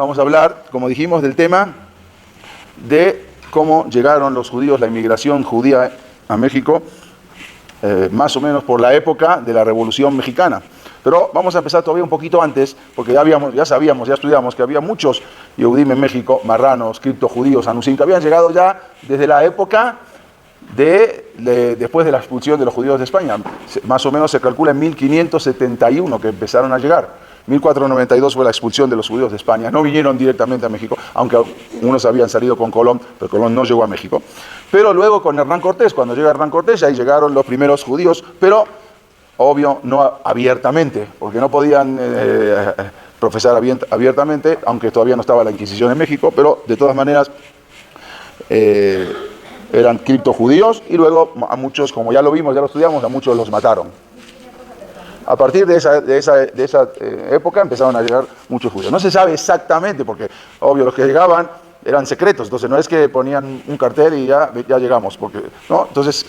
vamos a hablar, como dijimos, del tema de cómo llegaron los judíos, la inmigración judía a México, más o menos por la época de la Revolución Mexicana. Pero vamos a empezar todavía un poquito antes, porque ya sabíamos, ya estudiamos que había muchos Yehudim en México, marranos, criptojudíos, anusim, que habían llegado ya desde la época después de la expulsión de los judíos de España. Más o menos se calcula en 1571 que empezaron a llegar. 1492 fue la expulsión de los judíos de España. No vinieron directamente a México, aunque unos habían salido con Colón, pero Colón no llegó a México. Pero luego con Hernán Cortés, cuando llega Hernán Cortés, ahí llegaron los primeros judíos, pero obvio no abiertamente, porque no podían profesar abiertamente, aunque todavía no estaba la Inquisición en México, pero de todas maneras eran criptojudíos, y luego a muchos, como ya lo vimos, ya lo estudiamos, a muchos los mataron. A partir de esa época empezaron a llegar muchos judíos. No se sabe exactamente, porque obvio los que llegaban eran secretos, entonces no es que ponían un cartel y ya llegamos, porque, ¿no? Entonces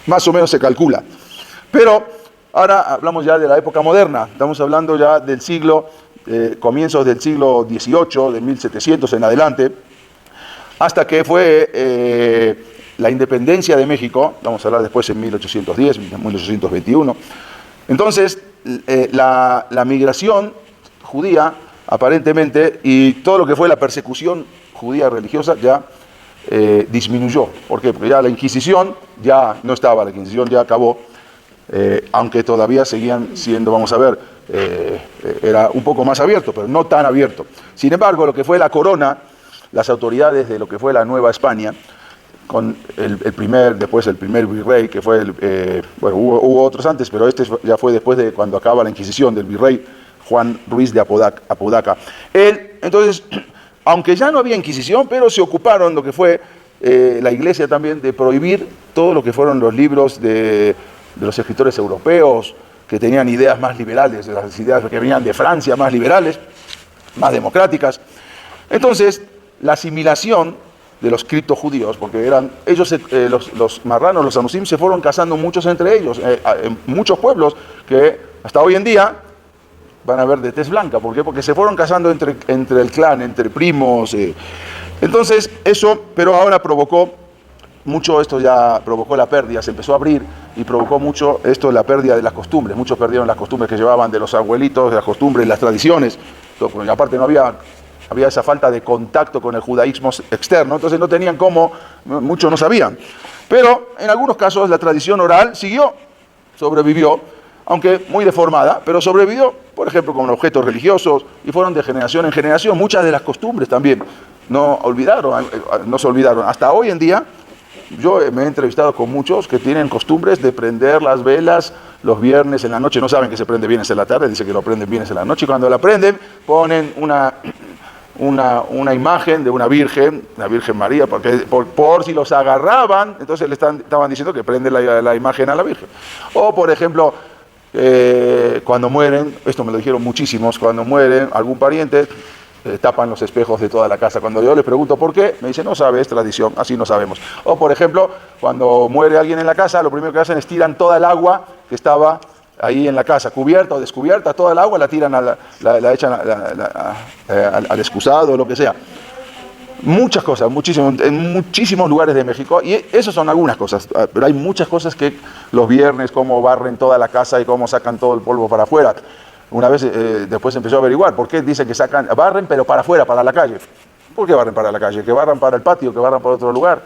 más o menos se calcula. Pero ahora hablamos ya de la época moderna, estamos hablando ya del siglo, comienzos del siglo XVIII, de 1700 en adelante, hasta que fue la independencia de México. Vamos a hablar después en 1810, 1821. Entonces, la migración judía, aparentemente, y todo lo que fue la persecución judía religiosa ya disminuyó. ¿Por qué? Porque ya la Inquisición ya no estaba, la Inquisición ya acabó, aunque todavía seguían siendo, vamos a ver, era un poco más abierto, pero no tan abierto. Sin embargo, lo que fue la corona, las autoridades de lo que fue la Nueva España, con después el primer virrey, que fue bueno, hubo otros antes, pero este ya fue después de cuando acaba la Inquisición, del virrey Juan Ruiz de Apodaca. Entonces, aunque ya no había Inquisición, pero se ocuparon lo que fue la Iglesia también de prohibir todo lo que fueron los libros de los escritores europeos, que tenían ideas más liberales, las ideas que venían de Francia, más liberales, más democráticas. Entonces, la asimilación de los criptojudíos, porque eran ellos, los marranos, los anusim, se fueron casando muchos entre ellos, en muchos pueblos que hasta hoy en día van a ver de tez blanca. ¿Por qué? Porque se fueron casando entre el clan, entre primos. Entonces, pero ahora provocó mucho, esto ya provocó la pérdida, se empezó a abrir y provocó mucho esto, la pérdida de las costumbres. Muchos perdieron las costumbres que llevaban de los abuelitos, de las costumbres, las tradiciones. Porque aparte no había esa falta de contacto con el judaísmo externo, entonces no tenían cómo, muchos no sabían. Pero en algunos casos la tradición oral sobrevivió, aunque muy deformada, pero sobrevivió, por ejemplo, con objetos religiosos, y fueron de generación en generación. Muchas de las costumbres también no se olvidaron. Hasta hoy en día, yo me he entrevistado con muchos que tienen costumbres de prender las velas los viernes en la noche. No saben que se prende viernes en la tarde, dicen que lo prenden viernes en la noche, y cuando la prenden ponen una imagen de una Virgen, la Virgen María, porque por si los agarraban, entonces estaban diciendo que prende la imagen a la Virgen. O, por ejemplo, cuando mueren, esto me lo dijeron muchísimos, cuando mueren algún pariente, tapan los espejos de toda la casa. Cuando yo les pregunto por qué, me dicen, no sabe, es tradición, así no sabemos. O, por ejemplo, cuando muere alguien en la casa, lo primero que hacen es tiran toda el agua que estaba ahí en la casa, cubierta o descubierta, toda el agua la tiran, la echan al excusado o lo que sea. Muchas cosas, en muchísimos lugares de México, y esas son algunas cosas, pero hay muchas cosas que los viernes, cómo barren toda la casa y cómo sacan todo el polvo para afuera. Una vez después empezó a averiguar por qué dicen que barren pero para afuera, para la calle. ¿Por qué barren para la calle? Que barran para el patio, que barran para otro lugar.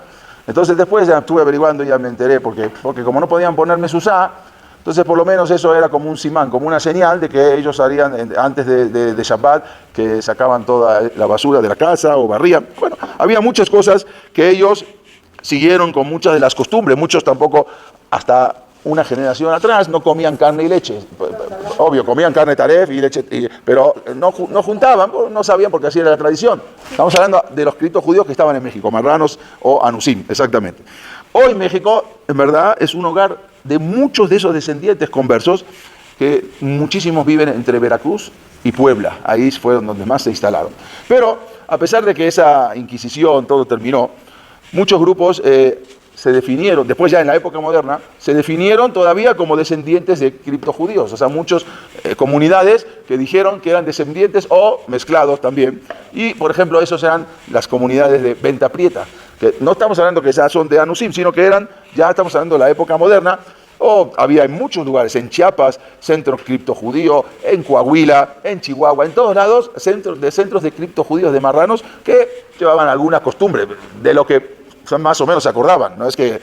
Entonces después ya estuve averiguando y ya me enteré, porque como no podían ponerme susá, entonces por lo menos eso era como un simán, como una señal de que ellos harían antes de Shabbat, que sacaban toda la basura de la casa o barrían. Bueno, había muchas cosas que ellos siguieron con muchas de las costumbres. Muchos tampoco, hasta una generación atrás, no comían carne y leche. Obvio, comían carne taref y leche, pero no juntaban, no sabían, porque así era la tradición. Estamos hablando de los criptojudíos que estaban en México, marranos o anusim, exactamente. Hoy México, en verdad, es un hogar de muchos de esos descendientes conversos, que muchísimos viven entre Veracruz y Puebla. Ahí fue donde más se instalaron. Pero, a pesar de que esa Inquisición, todo terminó, muchos grupos se definieron, después ya en la época moderna, se definieron todavía como descendientes de criptojudíos. O sea, muchas comunidades que dijeron que eran descendientes o mezclados también. Y, por ejemplo, esos eran las comunidades de Venta Prieta, que no estamos hablando que ya son de Anusim, sino que eran, ya estamos hablando de la época moderna. O había en muchos lugares, en Chiapas, centros criptojudíos, en Coahuila, en Chihuahua, en todos lados, centros de criptojudíos de marranos que llevaban alguna costumbre de lo que más o menos se acordaban. No es que,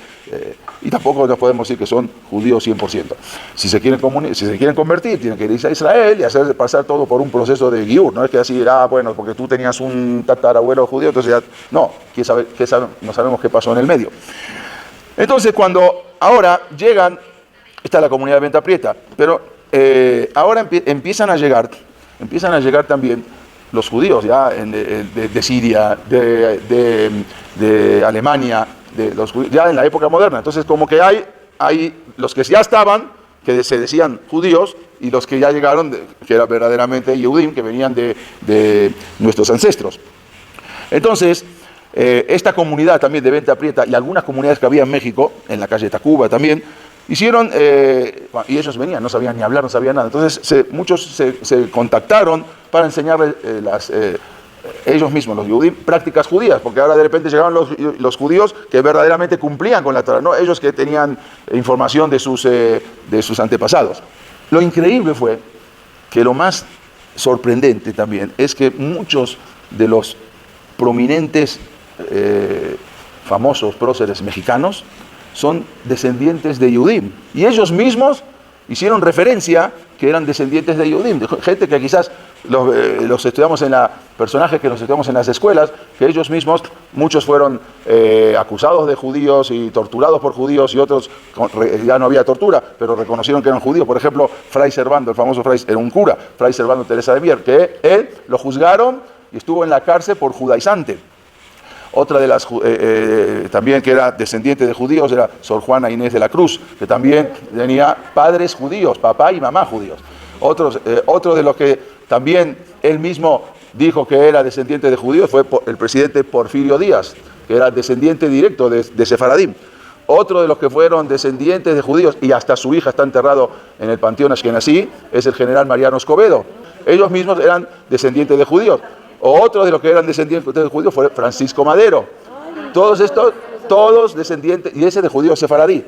y tampoco nos podemos decir que son judíos 100%. Si se quieren convertir, tienen que irse a Israel y hacer pasar todo por un proceso de giur. No es que decir, bueno, porque tú tenías un tatarabuelo judío, entonces ya, no, no sabemos qué pasó en el medio. Entonces, cuando ahora llegan, está la comunidad de Venta Prieta, pero ahora empiezan a llegar también los judíos ya de Siria, de Alemania, ya en la época moderna. Entonces, como que hay los que ya estaban, que se decían judíos, y los que ya llegaron, que eran verdaderamente Yehudim, que venían de nuestros ancestros. Entonces, esta comunidad también de Venta Prieta y algunas comunidades que había en México, en la calle Tacuba también, hicieron, y ellos venían, no sabían ni hablar, no sabían nada. Entonces muchos se contactaron para enseñarles ellos mismos, los Yehudim, prácticas judías, porque ahora de repente llegaron los judíos que verdaderamente cumplían con la Torah, no ellos que tenían información de sus antepasados. Lo increíble fue que lo más sorprendente también es que muchos de los prominentes famosos próceres mexicanos son descendientes de Yehudim, y ellos mismos hicieron referencia que eran descendientes de Yehudim, gente que quizás los estudiamos personajes que los estudiamos en las escuelas, que ellos mismos, muchos fueron acusados de judíos y torturados por judíos, y otros ya no había tortura, pero reconocieron que eran judíos. Por ejemplo, Fray Servando, el famoso Fray, era un cura, Fray Servando Teresa de Mier, que él lo juzgaron y estuvo en la cárcel por judaizante. Otra de las, también que era descendiente de judíos, era Sor Juana Inés de la Cruz, que también tenía padres judíos, papá y mamá judíos. Otro de los que también él mismo dijo que era descendiente de judíos fue el presidente Porfirio Díaz, que era descendiente directo de Sefaradim. Otro de los que fueron descendientes de judíos, y hasta su hija está enterrado en el Panteón Ashkenazí, es el general Mariano Escobedo. Ellos mismos eran descendientes de judíos. Otro de los que eran descendientes de judíos fue Francisco Madero. Todos estos, todos descendientes, y ese de judíos sefaradí.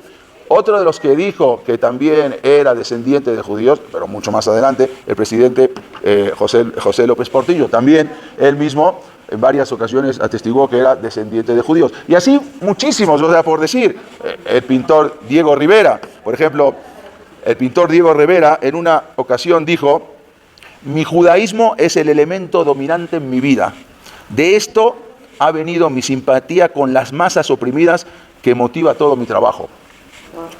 Otro de los que dijo que también era descendiente de judíos, pero mucho más adelante, el presidente José López Portillo, también él mismo en varias ocasiones atestiguó que era descendiente de judíos. Y así muchísimos, o sea, por decir, el pintor Diego Rivera, por ejemplo, el pintor Diego Rivera en una ocasión dijo: mi judaísmo es el elemento dominante en mi vida. De esto ha venido mi simpatía con las masas oprimidas que motiva todo mi trabajo.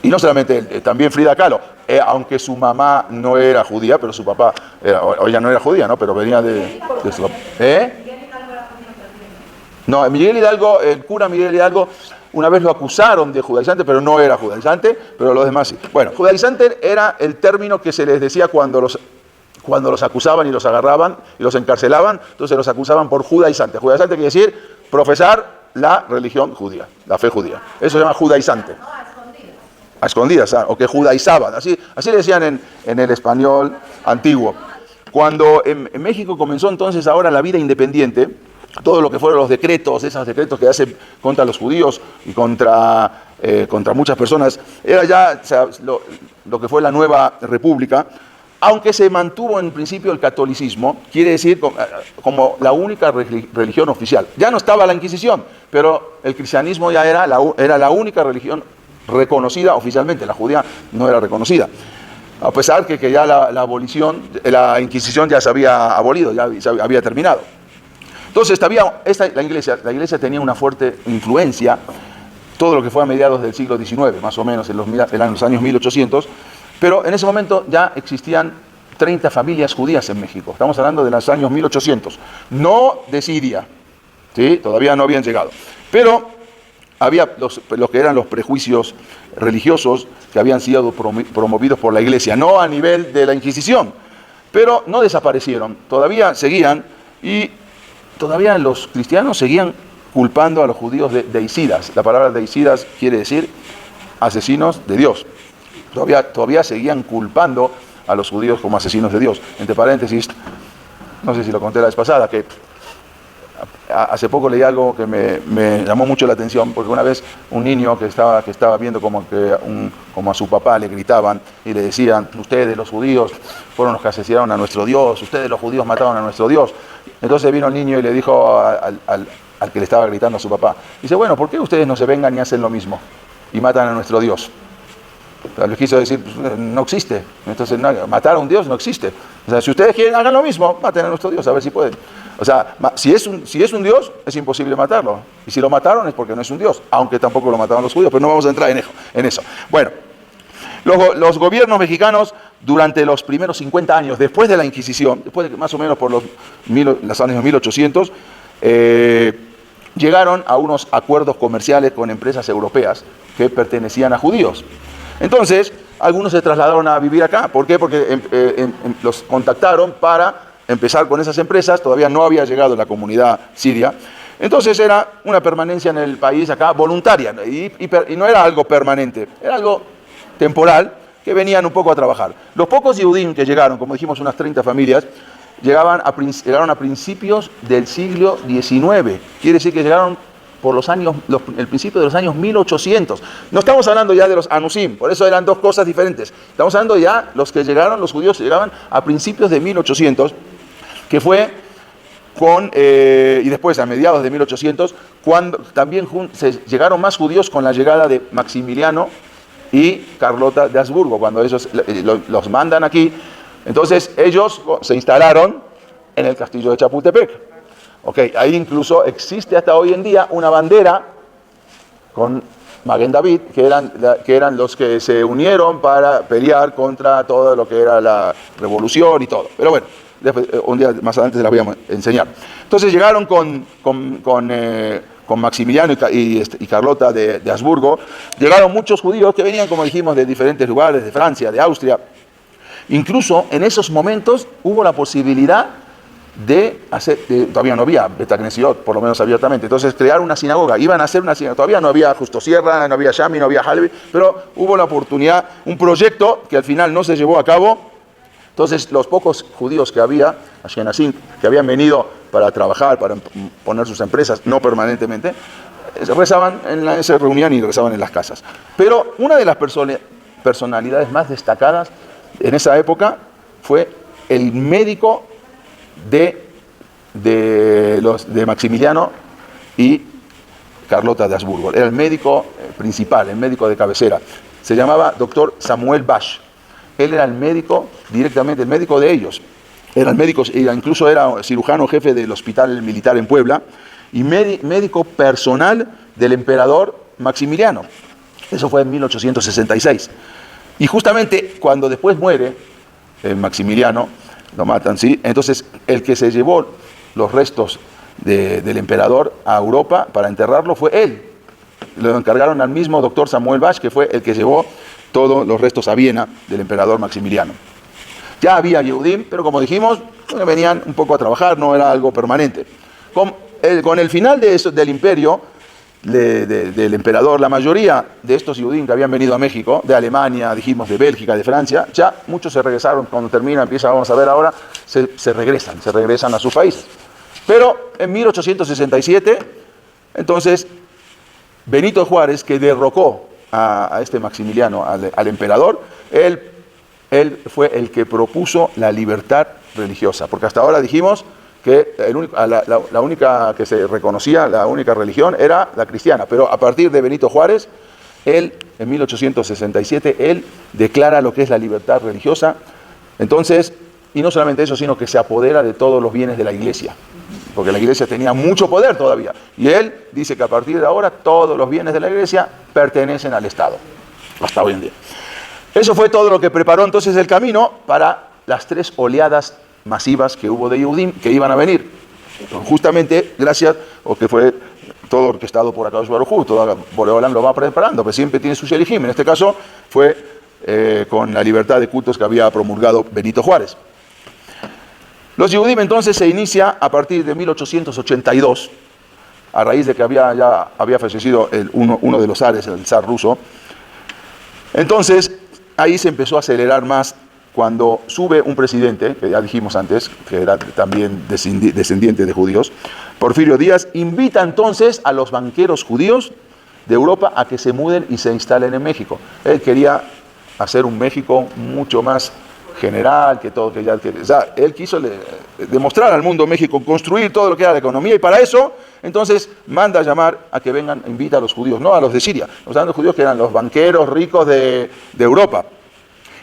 Y no solamente él, también Frida Kahlo, aunque su mamá no era judía, pero su papá, ella no era judía, ¿no? Pero venía de su papá. No, Miguel Hidalgo, el cura Miguel Hidalgo, una vez lo acusaron de judaizante, pero no era judaizante, pero los demás sí. Bueno, judaizante era el término que se les decía cuando los acusaban y los agarraban y los encarcelaban, entonces los acusaban por judaizante. Judaizante quiere decir profesar la religión judía, la fe judía. Eso se llama judaizante. A escondidas, o que judaizaban. Así le decían en el español antiguo. Cuando en México comenzó entonces ahora la vida independiente, todo lo que fueron los decretos, esos decretos que hacen contra los judíos y contra muchas personas, era ya, o sea, lo que fue la nueva república. Aunque se mantuvo en principio el catolicismo, quiere decir como la única religión oficial. Ya no estaba la Inquisición, pero el cristianismo ya era la única religión reconocida oficialmente. La judía no era reconocida. A pesar que ya la abolición, la Inquisición ya se había abolido, ya había terminado. Entonces la iglesia tenía una fuerte influencia, todo lo que fue a mediados del siglo XIX, más o menos en los años 1800, pero en ese momento ya existían 30 familias judías en México. Estamos hablando de los años 1800, no de Siria, ¿sí? Todavía no habían llegado. Pero había lo que eran los prejuicios religiosos que habían sido promovidos por la iglesia, no a nivel de la Inquisición, pero no desaparecieron, todavía seguían, y todavía los cristianos seguían culpando a los judíos de deicidas. La palabra deicidas quiere decir asesinos de Dios. Todavía seguían culpando a los judíos como asesinos de Dios. Entre paréntesis, no sé si lo conté la vez pasada, que hace poco leí algo que me llamó mucho la atención, porque una vez un niño que estaba viendo como a su papá le gritaban y le decían: ustedes los judíos fueron los que asesinaron a nuestro Dios, ustedes los judíos mataron a nuestro Dios. Entonces vino el niño y le dijo al que le estaba gritando a su papá, dice: bueno, ¿por qué ustedes no se vengan y hacen lo mismo y matan a nuestro Dios? Le quiso decir: no existe. Entonces, matar a un Dios no existe. O sea, si ustedes quieren, hagan lo mismo, maten a nuestro Dios, a ver si pueden. O sea, si es un Dios, es imposible matarlo. Y si lo mataron es porque no es un Dios, aunque tampoco lo mataron los judíos, pero no vamos a entrar en eso. Bueno, los gobiernos mexicanos, durante los primeros 50 años, después de la Inquisición, después de más o menos por los años 1800, llegaron a unos acuerdos comerciales con empresas europeas que pertenecían a judíos. Entonces, algunos se trasladaron a vivir acá. ¿Por qué? Porque los contactaron para empezar con esas empresas. Todavía no había llegado la comunidad siria. Entonces era una permanencia en el país acá voluntaria. Y no era algo permanente, era algo temporal, que venían un poco a trabajar. Los pocos Yehudim que llegaron, como dijimos, unas 30 familias, llegaron a principios del siglo XIX. Quiere decir que llegaron por el principio de los años 1800. No estamos hablando ya de los Anusim, por eso eran dos cosas diferentes. Estamos hablando ya, los judíos llegaban a principios de 1800, que fue y después a mediados de 1800, cuando también llegaron más judíos con la llegada de Maximiliano y Carlota de Habsburgo, cuando ellos los mandan aquí. Entonces ellos se instalaron en el castillo de Chapultepec. Ahí incluso existe hasta hoy en día una bandera con Maguen David, que eran los que se unieron para pelear contra todo lo que era la revolución y todo. Pero bueno, después, un día más adelante se las voy a enseñar. Entonces llegaron con Maximiliano y Carlota de Habsburgo. Llegaron muchos judíos que venían, como dijimos, de diferentes lugares, de Francia, de Austria. Incluso en esos momentos hubo la posibilidad todavía no había Betacnesiot, por lo menos abiertamente, entonces crear una sinagoga, iban a hacer una sinagoga, todavía no había Justo Sierra, no había Shami, no había Halvi, pero hubo la oportunidad, un proyecto que al final no se llevó a cabo. Entonces los pocos judíos que había, Ashkenazim, que habían venido para trabajar, para poner sus empresas, no permanentemente, se reunían y rezaban en las casas. Pero una de las personalidades más destacadas en esa época fue el médico de Maximiliano y Carlota de Habsburgo. Era el médico principal, el médico de cabecera. Se llamaba doctor Samuel Bash. Él era el médico, directamente el médico de ellos. Incluso era cirujano jefe del hospital militar en Puebla y médico personal del emperador Maximiliano. Eso fue en 1866. Y justamente cuando después muere Maximiliano, lo matan, ¿sí? Entonces, el que se llevó los restos del emperador a Europa para enterrarlo fue él. Lo encargaron al mismo doctor Samuel Bash, que fue el que llevó todos los restos a Viena del emperador Maximiliano. Ya había Yehudim, pero como dijimos, venían un poco a trabajar, no era algo permanente. Con el final del imperio, del emperador, la mayoría de estos Yehudim que habían venido a México, de Alemania, dijimos, de Bélgica, de Francia, ya muchos se regresaron. Cuando vamos a ver ahora, se regresan a sus países. Pero en 1867, entonces, Benito Juárez, que derrocó a este Maximiliano, al emperador, él fue el que propuso la libertad religiosa, porque hasta ahora dijimos que la única que se reconocía, la única religión era la cristiana, pero a partir de Benito Juárez, en 1867, él declara lo que es la libertad religiosa. Entonces, y no solamente eso, sino que se apodera de todos los bienes de la iglesia, porque la iglesia tenía mucho poder todavía, y él dice que a partir de ahora todos los bienes de la iglesia pertenecen al Estado, hasta hoy en día. Eso fue todo lo que preparó entonces el camino para las 3 oleadas masivas que hubo de Yehudim que iban a venir, justamente gracias, o que fue todo orquestado por Akadosh Baruj Hu, todo Boreolam lo va preparando, pero siempre tiene sus shelichim. En este caso fue con la libertad de cultos que había promulgado Benito Juárez. Los Yehudim entonces se inicia a partir de 1882, a raíz de que ya había fallecido uno de los zares, el zar ruso. Entonces, ahí se empezó a acelerar más cuando sube un presidente, que ya dijimos antes, que era también descendiente de judíos, Porfirio Díaz, invita entonces a los banqueros judíos de Europa a que se muden y se instalen en México. Él quería hacer un México mucho más general, que todo, él quiso demostrar al mundo México, construir todo lo que era la economía, y para eso, entonces, manda a llamar a que vengan, invita a los judíos, no a los de Siria, los judíos que eran los banqueros ricos de Europa.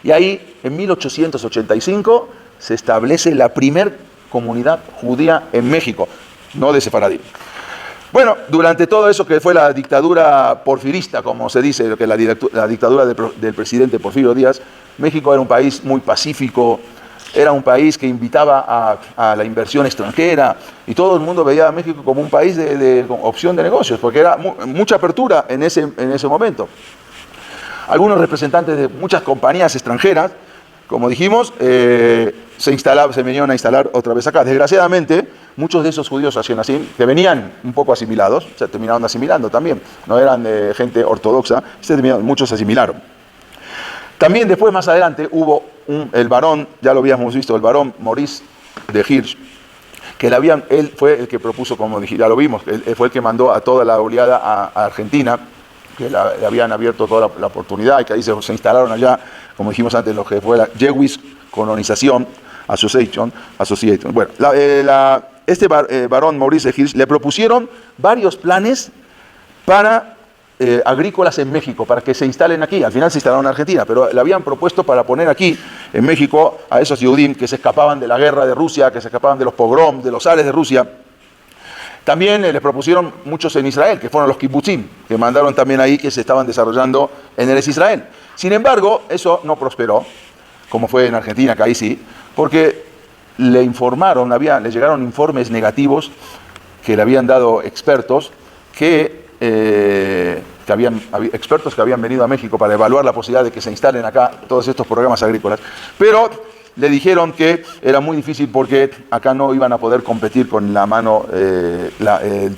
Y ahí, en 1885, se establece la primer comunidad judía en México, no de sefaradí. Bueno, durante todo eso que fue la dictadura porfirista, como se dice, que la dictadura del presidente Porfirio Díaz, México era un país muy pacífico, era un país que invitaba a la inversión extranjera, y todo el mundo veía a México como un país de opción de negocios, porque era mucha apertura en ese momento. Algunos representantes de muchas compañías extranjeras, como dijimos, se vinieron a instalar otra vez acá. Desgraciadamente, muchos de esos judíos hacían así, que venían un poco asimilados, se terminaron asimilando también, no eran gente ortodoxa, muchos se asimilaron. También después, más adelante, hubo el varón, ya lo habíamos visto, el varón Maurice de Hirsch, que él fue el que propuso, como dije, ya lo vimos, él fue el que mandó a toda la oleada a Argentina, que le habían abierto toda la oportunidad, y que ahí se instalaron allá, como dijimos antes, lo que fue la Jewish Colonization Association. Bueno, este varón Maurice de Hirsch le propusieron varios planes para agrícolas en México, para que se instalen aquí. Al final se instalaron en Argentina, pero le habían propuesto para poner aquí, en México, a esos Yehudim que se escapaban de la guerra de Rusia, que se escapaban de los pogroms, de los zares de Rusia. También les propusieron muchos en Israel, que fueron los kibbutzim, que mandaron también ahí, que se estaban desarrollando en Eretz Israel. Sin embargo, eso no prosperó, como fue en Argentina, que ahí sí, porque le llegaron informes negativos que le habían dado expertos expertos que habían venido a México para evaluar la posibilidad de que se instalen acá todos estos programas agrícolas, pero le dijeron que era muy difícil porque acá no iban a poder competir con la mano,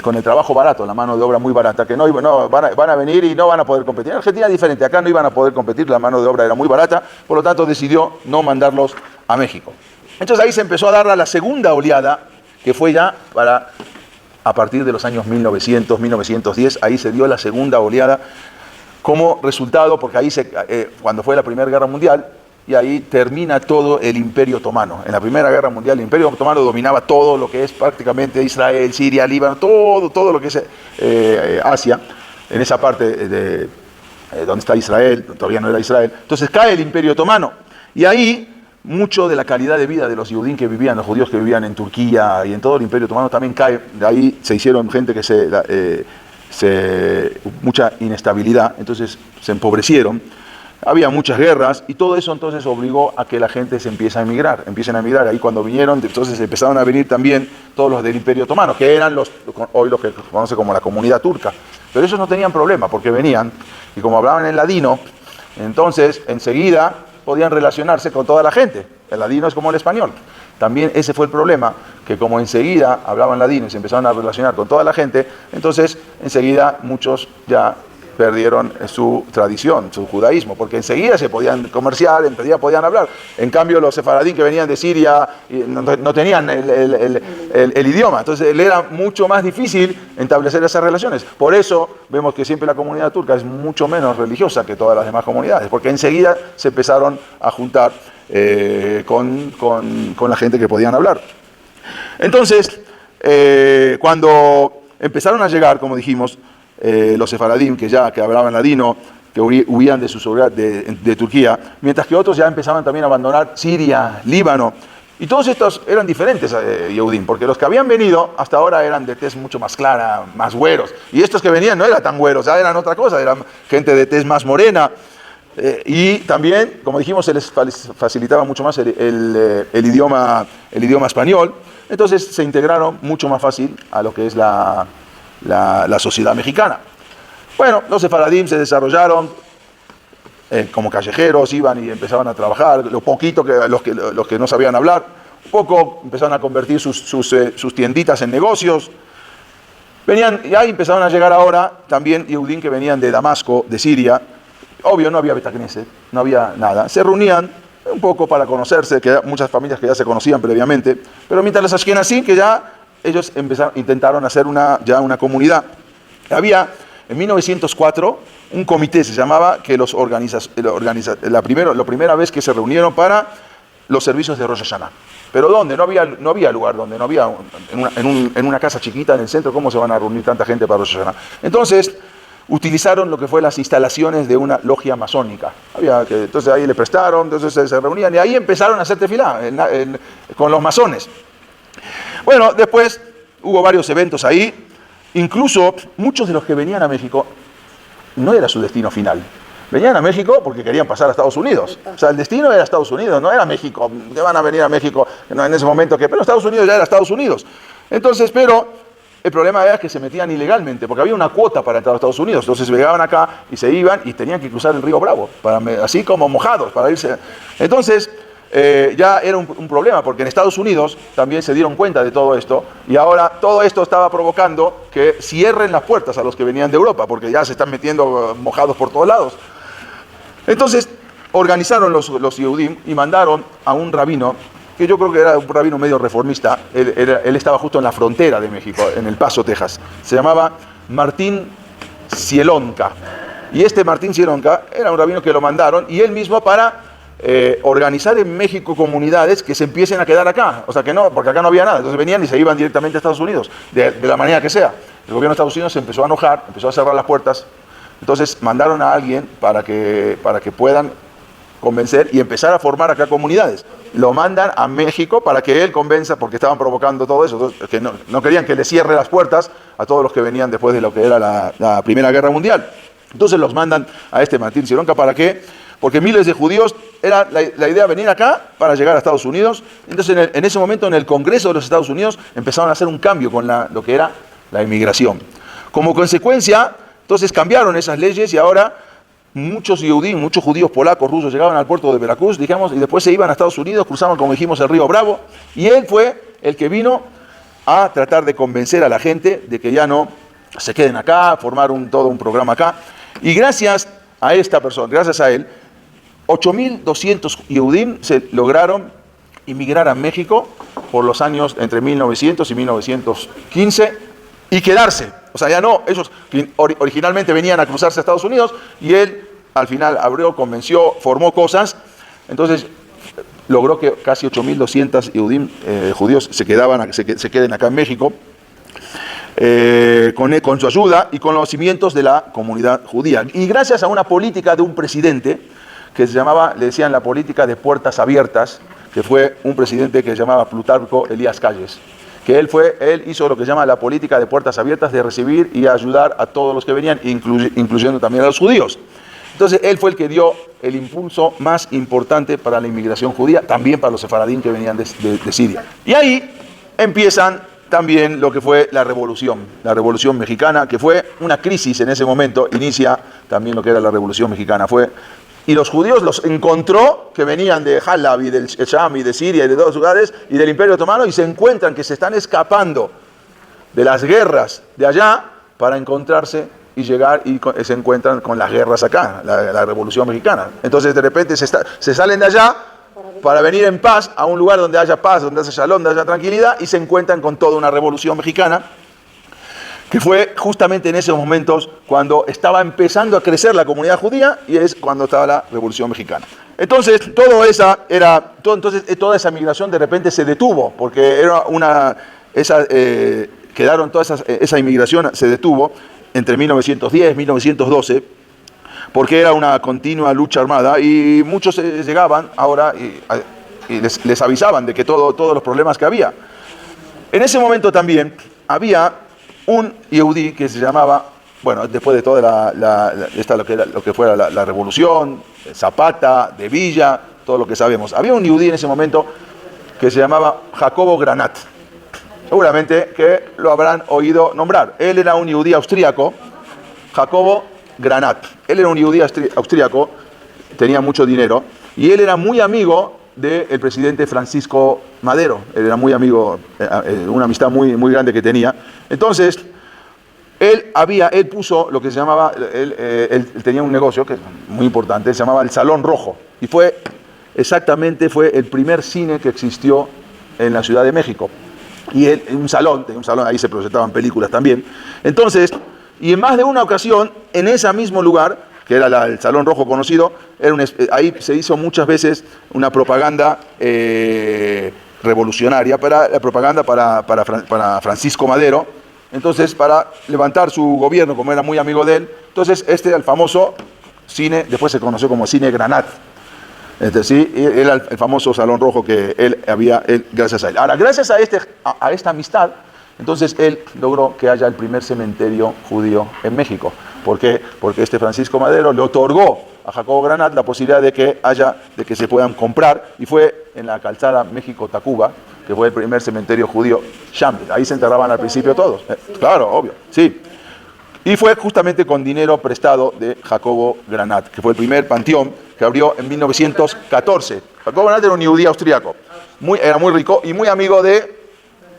con el trabajo barato, la mano de obra muy barata, que van a venir y no van a poder competir. En Argentina es diferente, acá no iban a poder competir, la mano de obra era muy barata, por lo tanto decidió no mandarlos a México. Entonces ahí se empezó a dar la segunda oleada, que fue ya a partir de los años 1900, 1910, ahí se dio la segunda oleada como resultado, porque ahí cuando fue la Primera Guerra Mundial, y ahí termina todo el Imperio Otomano. En la Primera Guerra Mundial, el Imperio Otomano dominaba todo lo que es prácticamente Israel, Siria, Líbano, todo lo que es Asia, en esa parte de donde está Israel, todavía no era Israel. Entonces cae el Imperio Otomano, y ahí mucho de la calidad de vida de los judíos que vivían en Turquía y en todo el Imperio Otomano también cae. De ahí se hicieron gente que mucha inestabilidad, entonces se empobrecieron. Había muchas guerras y todo eso entonces obligó a que la gente empiecen a emigrar. Ahí cuando vinieron, entonces empezaron a venir también todos los del Imperio Otomano, que eran hoy los que se conoce como la comunidad turca. Pero ellos no tenían problema porque venían y como hablaban en ladino, entonces enseguida podían relacionarse con toda la gente. El ladino es como el español. También ese fue el problema, que como enseguida hablaban ladino y se empezaron a relacionar con toda la gente, entonces enseguida muchos ya perdieron su tradición, su judaísmo, porque enseguida se podían comerciar, enseguida podían hablar. En cambio, los sefaradín que venían de Siria no tenían el idioma, entonces le era mucho más difícil establecer esas relaciones. Por eso vemos que siempre la comunidad turca es mucho menos religiosa que todas las demás comunidades, porque enseguida se empezaron a juntar con la gente que podían hablar. Entonces, cuando empezaron a llegar, como dijimos, los sefaradim que hablaban ladino, que huían de su hogar de Turquía, mientras que otros ya empezaban también a abandonar Siria, Líbano, y todos estos eran diferentes Yehudim, porque los que habían venido hasta ahora eran de tez mucho más clara, más güeros, y estos que venían no eran tan güeros, ya eran otra cosa, eran gente de tez más morena, y también, como dijimos, se les facilitaba mucho más el idioma español, entonces se integraron mucho más fácil a lo que es la sociedad mexicana. Bueno, los sefaradim se desarrollaron como callejeros, iban y empezaban a trabajar, lo poquito que los que no sabían hablar, un poco empezaron a convertir sus tienditas en negocios, Venían, y ahí empezaron a llegar ahora también Yehudim que venían de Damasco, de Siria. Obvio, no había Beit Knesset, no había nada. Se reunían un poco para conocerse, que muchas familias que ya se conocían previamente, pero mientras los Ashkenazim, que ya ellos intentaron hacer ya una comunidad. Había en 1904 un comité, se llamaba, que la primera vez que se reunieron para los servicios de Rosh Hashanah. Pero ¿dónde? No había lugar donde, no había en una casa chiquita en el centro, ¿cómo se van a reunir tanta gente para Rosh Hashanah? Entonces, utilizaron lo que fue las instalaciones de una logia masónica. Entonces ahí le prestaron, entonces se reunían y ahí empezaron a hacer tefilá con los masones. Bueno, después hubo varios eventos ahí, incluso muchos de los que venían a México no era su destino final. Venían a México porque querían pasar a Estados Unidos. O sea, el destino era Estados Unidos, no era México. ¿Qué van a venir a México en ese momento? Pero Estados Unidos ya era Estados Unidos. Entonces, pero el problema era que se metían ilegalmente, porque había una cuota para entrar a Estados Unidos. Entonces llegaban acá y se iban y tenían que cruzar el río Bravo, así como mojados, para irse. Entonces, ya era un problema, porque en Estados Unidos también se dieron cuenta de todo esto, y ahora todo esto estaba provocando que cierren las puertas a los que venían de Europa, porque ya se están metiendo mojados por todos lados. Entonces, organizaron los Yehudim y mandaron a un rabino, que yo creo que era un rabino medio reformista. Él estaba justo en la frontera de México, en El Paso, Texas. Se llamaba Martín Cielonka. Y este Martín Cielonka era un rabino que lo mandaron, y él mismo para organizar en México comunidades que se empiecen a quedar acá. O sea que no, porque acá no había nada. Entonces venían y se iban directamente a Estados Unidos, de la manera que sea. El gobierno de Estados Unidos se empezó a enojar, empezó a cerrar las puertas. Entonces mandaron a alguien para que puedan convencer y empezar a formar acá comunidades. Lo mandan a México para que él convenza, porque estaban provocando todo eso, que no querían que le cierre las puertas a todos los que venían después de lo que era la Primera Guerra Mundial. Entonces los mandan a este Martín Cielonka. ¿Para qué? Porque miles de judíos, era la idea venir acá para llegar a Estados Unidos. Entonces en ese momento en el Congreso de los Estados Unidos empezaron a hacer un cambio con lo que era la inmigración. Como consecuencia, entonces cambiaron esas leyes y ahora muchos judíos polacos, rusos llegaban al puerto de Veracruz, digamos, y después se iban a Estados Unidos, cruzaban, como dijimos, el río Bravo, y él fue el que vino a tratar de convencer a la gente de que ya no se queden acá, formar todo un programa acá. Y gracias a esta persona, gracias a él, 8.200 Yehudim se lograron inmigrar a México por los años entre 1900 y 1915 y quedarse. O sea, ya no, ellos originalmente venían a cruzarse a Estados Unidos y él al final abrió, convenció, formó cosas. Entonces logró que casi 8.200 judíos se queden acá en México con su ayuda y con los cimientos de la comunidad judía. Y gracias a una política de un presidente que le decían la política de puertas abiertas, que fue un presidente que se llamaba Plutarco Elías Calles, que él hizo lo que se llama la política de puertas abiertas, de recibir y ayudar a todos los que venían, incluyendo también a los judíos. Entonces él fue el que dio el impulso más importante para la inmigración judía, también para los sefaradín que venían de Siria. Y ahí empiezan también lo que fue la revolución mexicana, que fue una crisis en ese momento, inicia también lo que era la revolución mexicana. Y los judíos los encontró que venían de Halab y del Sham y de Siria y de todos los lugares y del Imperio Otomano, y se encuentran que se están escapando de las guerras de allá para encontrarse y llegar, y se encuentran con las guerras acá, la Revolución Mexicana. Entonces de repente se salen de allá para venir en paz a un lugar donde haya paz, donde haya shalom, donde haya tranquilidad, y se encuentran con toda una revolución mexicana, que fue justamente en esos momentos cuando estaba empezando a crecer la comunidad judía, y es cuando estaba la Revolución Mexicana. Entonces, toda esa migración de repente se detuvo, porque esa inmigración se detuvo entre 1910 y 1912, porque era una continua lucha armada, y muchos llegaban ahora y les avisaban de que todos los problemas que había. En ese momento también había un Yehudí que se llamaba, bueno, después de toda lo que fuera la revolución, Zapata, de Villa, todo lo que sabemos, había un Yehudí en ese momento que se llamaba Jacobo Granat. Seguramente que lo habrán oído nombrar. Él era un Yehudí austríaco, Jacobo Granat. Él era un Yehudí austríaco, tenía mucho dinero, y él era muy amigo del presidente Francisco Madero. Él era muy amigo, una amistad muy, muy grande que tenía. Entonces, Él puso lo que se llamaba, él tenía un negocio que es muy importante, se llamaba el Salón Rojo. Y fue el primer cine que existió en la Ciudad de México. Y tenía un salón, ahí se proyectaban películas también. Entonces, y en más de una ocasión, en ese mismo lugar, que era el Salón Rojo conocido, ahí se hizo muchas veces una propaganda revolucionaria, la propaganda para Francisco Madero. Entonces, para levantar su gobierno, como era muy amigo de él, entonces este era el famoso cine, después se conoció como Cine Granat. Sí, era el famoso Salón Rojo que gracias a él. Ahora, gracias a esta amistad, entonces él logró que haya el primer cementerio judío en México. ¿Por qué? Porque este Francisco Madero le otorgó a Jacobo Granat la posibilidad de que se puedan comprar, y fue en la calzada México-Tacuba, que fue el primer cementerio judío Shambles. Ahí se enterraban al principio todos. Claro, obvio, sí. Y fue justamente con dinero prestado de Jacobo Granat, que fue el primer panteón que abrió en 1914. Jacobo Granat era un judío austríaco, era muy rico y muy amigo de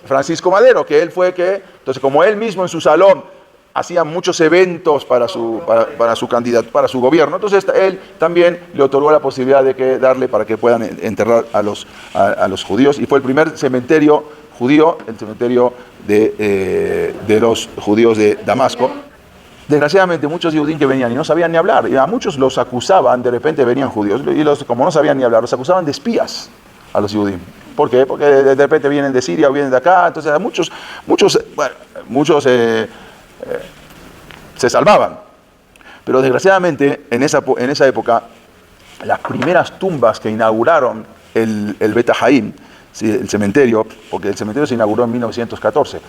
Francisco Madero, que él fue entonces como él mismo en su salón hacía muchos eventos para su candidato, para su gobierno, entonces él también le otorgó la posibilidad de darle para que puedan enterrar a los judíos, y fue el primer cementerio judío, el cementerio de los judíos de Damasco. Desgraciadamente muchos judíos que venían y no sabían ni hablar, y a muchos los acusaban, de repente venían judíos, y como no sabían ni hablar, los acusaban de espías a los judíos. ¿Por qué? Porque de repente vienen de Siria o vienen de acá, entonces muchos se salvaban. Pero desgraciadamente en esa época, las primeras tumbas que inauguraron el Bet Haim, ¿sí?, el cementerio, porque el cementerio se inauguró en 1914,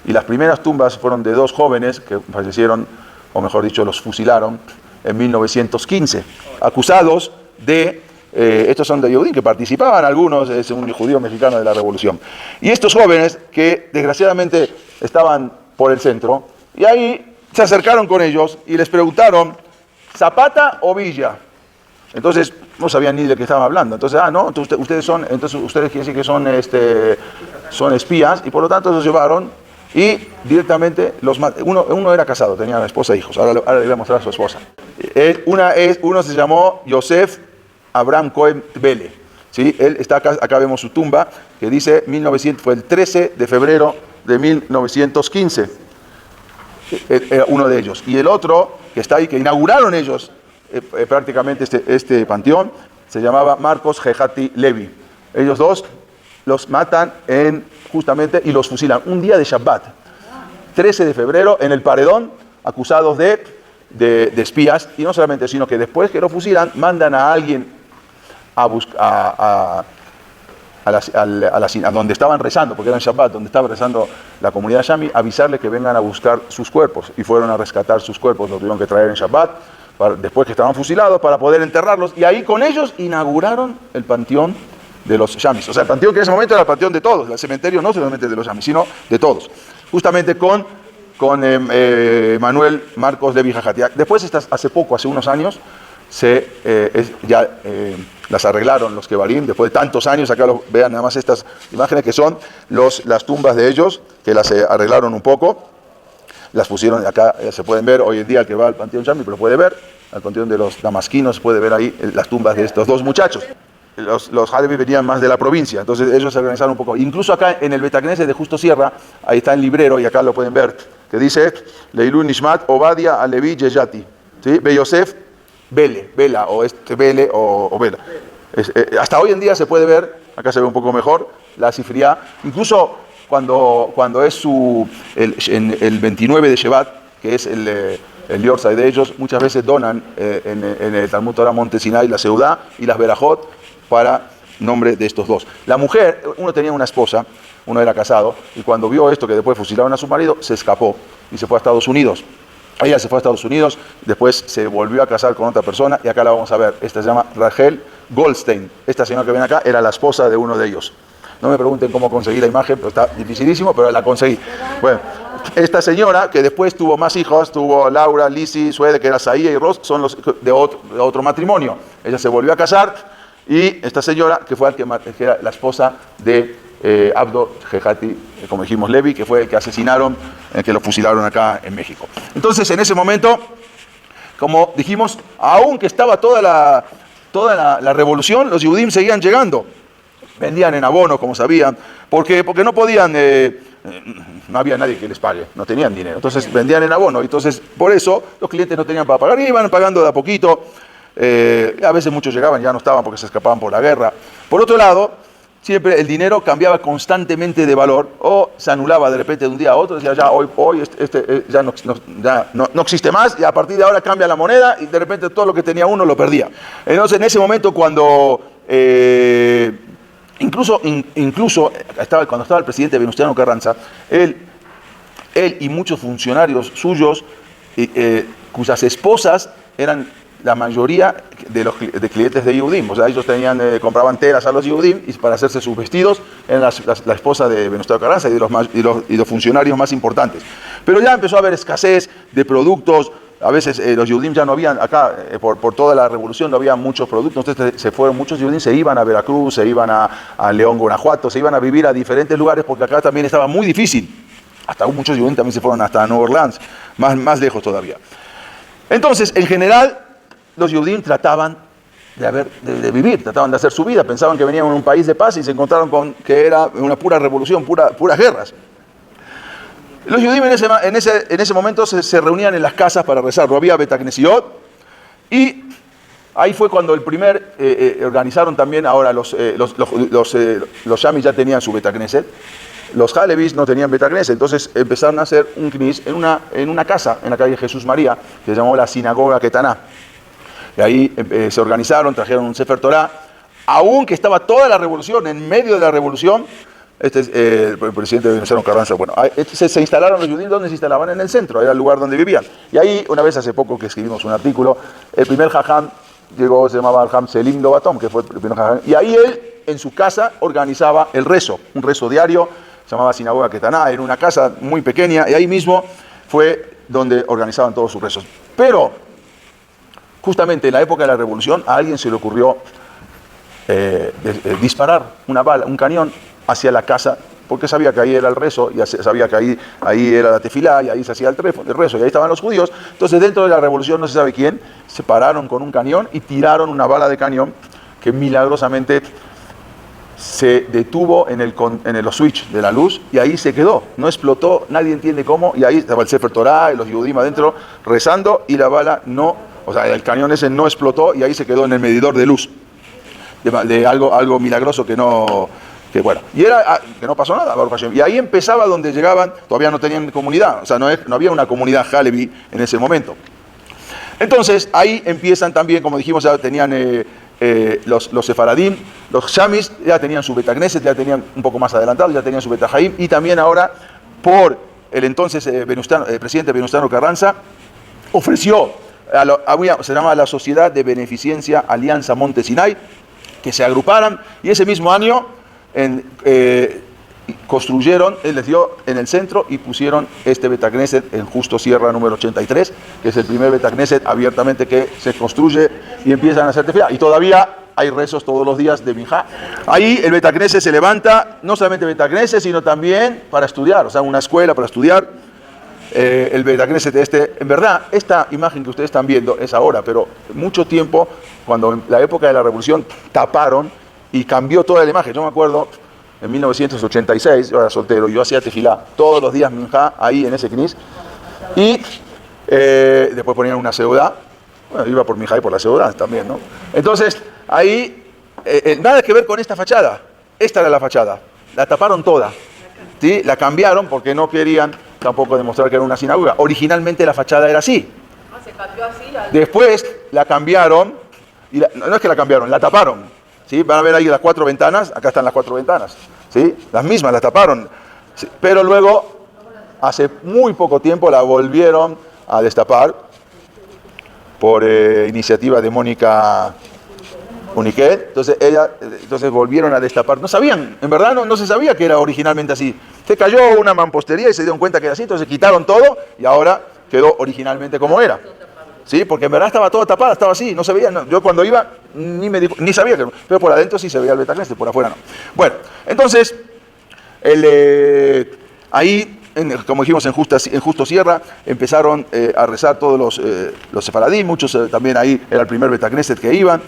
y las primeras tumbas fueron de dos jóvenes que fallecieron, o mejor dicho, los fusilaron en 1915, acusados de, estos son de Yehudim, que participaban algunos, es un judío mexicano de la Revolución. Y estos jóvenes, que desgraciadamente estaban por el centro, y ahí se acercaron con ellos y les preguntaron, ¿Zapata o Villa? Entonces, no sabían ni de qué estaban hablando. Entonces, no, entonces ustedes quieren decir que son espías, y por lo tanto los llevaron, y directamente uno era casado, tenía esposa e hijos. Ahora le voy a mostrar a su esposa. Uno se llamó Yosef Abraham Cohen Bele, ¿sí? Él está acá vemos su tumba, que dice 1900, fue el 13 de febrero de 1915. Uno de ellos. Y el otro, que está ahí, que inauguraron ellos prácticamente este panteón, se llamaba Marcos Gejati Levi. Ellos dos los matan justamente y los fusilan un día de Shabbat, 13 de febrero, en el paredón, acusados de espías. Y no solamente, sino que después que lo fusilan, mandan a alguien a donde estaban rezando, porque era en Shabbat, donde estaba rezando la comunidad Shami, avisarle que vengan a buscar sus cuerpos, y fueron a rescatar sus cuerpos, los tuvieron que traer en Shabbat, después que estaban fusilados, para poder enterrarlos, y ahí con ellos inauguraron el panteón de los Shamis. O sea, el panteón que en ese momento era el panteón de todos, el cementerio no solamente de los Shamis, sino de todos, justamente con Manuel Marcos Levi Jajati. Después, hace unos años, las arreglaron los Kebarim, después de tantos años. Acá vean nada más estas imágenes, que son las tumbas de ellos, que las arreglaron un poco, las pusieron acá, se pueden ver hoy en día. El que va al Panteón Shami lo puede ver, al Panteón de los Damasquinos puede ver ahí las tumbas de estos dos muchachos. Los Halevi venían más de la provincia, entonces ellos se organizaron un poco. Incluso acá en el Bet Knesset de Justo Sierra, ahí está el librero, y acá lo pueden ver, que dice Leilun Nishmat Obadia Alevi Yeyati, ¿sí? Be Yosef Vela, o Vele o Vela. Hasta hoy en día se puede ver, acá se ve un poco mejor, la Sifriá. Incluso cuando es el 29 de Shevat, que es el Yortzeit de ellos, muchas veces donan en el Talmud Torah Monte Sinai la Seudá y las Berajot para nombre de estos dos. La mujer, uno tenía una esposa, uno era casado, y cuando vio esto, que después fusilaron a su marido, se escapó y se fue a Estados Unidos. Ella se fue a Estados Unidos, después se volvió a casar con otra persona, y acá la vamos a ver. Esta se llama Rachel Goldstein. Esta señora que ven acá era la esposa de uno de ellos. No me pregunten cómo conseguí la imagen, pero está dificilísimo, pero la conseguí. Bueno, esta señora, que después tuvo más hijos, tuvo Laura, Lizzie, Suede, que era Saía, y Ross, son los de otro matrimonio. Ella se volvió a casar, y esta señora, que era la esposa de Abdo Jejati, como dijimos, Levi, que fue el que asesinaron, el que lo fusilaron acá en México. Entonces, en ese momento, como dijimos, aunque estaba toda la revolución, los Yehudim seguían llegando. Vendían en abono, como sabían, porque no podían, no había nadie que les pague, no tenían dinero. Entonces vendían en abono, entonces por eso los clientes no tenían para pagar, y iban pagando de a poquito. A veces muchos llegaban, ya no estaban porque se escapaban por la guerra. Por otro lado, siempre el dinero cambiaba constantemente de valor, o se anulaba de repente de un día a otro, decía ya hoy ya no existe más, y a partir de ahora cambia la moneda, y de repente todo lo que tenía uno lo perdía. Entonces en ese momento cuando incluso cuando estaba el presidente Venustiano Carranza, él y muchos funcionarios suyos, cuyas esposas eran la mayoría de clientes de Yehudim, o sea, ellos compraban telas a los Yehudim y para hacerse sus vestidos, eran la esposa de Venustiano Carranza y los funcionarios más importantes. Pero ya empezó a haber escasez de productos. A veces los Yehudim ya no habían, acá por toda la revolución no había muchos productos, entonces se fueron muchos Yehudim, se iban a Veracruz, se iban a León, Guanajuato, se iban a vivir a diferentes lugares porque acá también estaba muy difícil. Hasta muchos Yehudim también se fueron hasta Nueva Orleans, más lejos todavía. Entonces, en general, los Yehudim trataban de vivir, trataban de hacer su vida, pensaban que venían a un país de paz y se encontraron con que era una pura revolución, puras guerras. Los Yehudim en ese momento se reunían en las casas para rezar. Había Betacnesiot, y ahí fue cuando organizaron también. Ahora los Shamis ya tenían su Betacneset, los Halevis no tenían Betacneset, entonces empezaron a hacer un knis en una casa en la calle Jesús María, que se llamó la Sinagoga Ketaná. Y ahí se organizaron, trajeron un Sefer Torah, aunque estaba toda la revolución, en medio de la revolución. Este es el presidente de Venustiano Carranza. Bueno, se instalaron los Yehudim. ¿Dónde se instalaban? En el centro, era el lugar donde vivían. Y ahí, una vez hace poco que escribimos un artículo, el primer jajam llegó, se llamaba Jajam Selim Lobatom, que fue el primer jajam, y ahí él, en su casa, organizaba el rezo, un rezo diario, se llamaba Sinagoga Ketaná, era una casa muy pequeña, y ahí mismo fue donde organizaban todos sus rezos. Pero, justamente en la época de la revolución, a alguien se le ocurrió disparar una bala, un cañón, hacia la casa, porque sabía que ahí era el rezo, y sabía que ahí era la tefilá, y ahí se hacía el rezo, y ahí estaban los judíos. Entonces, dentro de la revolución, no se sabe quién, se pararon con un cañón y tiraron una bala de cañón que milagrosamente se detuvo en los switch de la luz, y ahí se quedó, no explotó, nadie entiende cómo, y ahí estaba el Sefer Torah, y los Yehudim adentro rezando, y la bala el cañón ese no explotó, y ahí se quedó en el medidor de luz, de algo milagroso que bueno, y era que no pasó nada, y ahí empezaba donde llegaban, todavía no tenían comunidad, o sea, no había una comunidad Halevi en ese momento. Entonces, ahí empiezan también, como dijimos, ya tenían los Sefaradim, los Shamis, ya tenían su Betacneset, ya tenían un poco más adelantado, ya tenían su Betahaim, y también ahora, por el entonces presidente Venustiano Carranza, ofreció, se llama la Sociedad de Beneficencia Alianza Monte Sinai, que se agruparan, y ese mismo año construyeron, él les dio en el centro y pusieron este Betacneset en Justo Sierra número 83, que es el primer Betacneset abiertamente que se construye y empiezan a hacer tefilá. Y todavía hay rezos todos los días de Minjá. Ahí el Betacneset se levanta, no solamente Betacneset, sino también para estudiar, o sea, una escuela para estudiar. El Betacneset en verdad, esta imagen que ustedes están viendo es ahora, pero mucho tiempo, cuando en la época de la revolución taparon y cambió toda la imagen. Yo me acuerdo, en 1986, yo era soltero, yo hacía tefilá todos los días Minjá ahí en ese knis, y después ponían una seudá. Bueno, iba por Minjá y por la seudá también, ¿no? Entonces, ahí, nada que ver con esta fachada. Esta era la fachada, la taparon toda, ¿sí? La cambiaron porque no querían tampoco demostrar que era una sinagoga. Originalmente la fachada era así. Se cambió así. Después la cambiaron, y no es que la cambiaron, la taparon. ¿Sí? Van a ver ahí las 4 ventanas, acá están las 4 ventanas, ¿sí? Las mismas, las taparon, ¿sí? Pero luego, hace muy poco tiempo, la volvieron a destapar por iniciativa de Mónica Uniquet. Entonces volvieron a destapar. No sabían, en verdad no se sabía que era originalmente así. Se cayó una mampostería y se dieron cuenta que era así, entonces quitaron todo y ahora quedó originalmente como era. Sí, porque en verdad estaba toda tapada, estaba así, no se veía. No. Yo cuando iba ni sabía que, pero por adentro sí se veía el Betacneset, por afuera no. Bueno, entonces Ahí, como dijimos, en Justo Sierra, empezaron a rezar todos los sefaradí, muchos también ahí era el primer Betacneset que iban.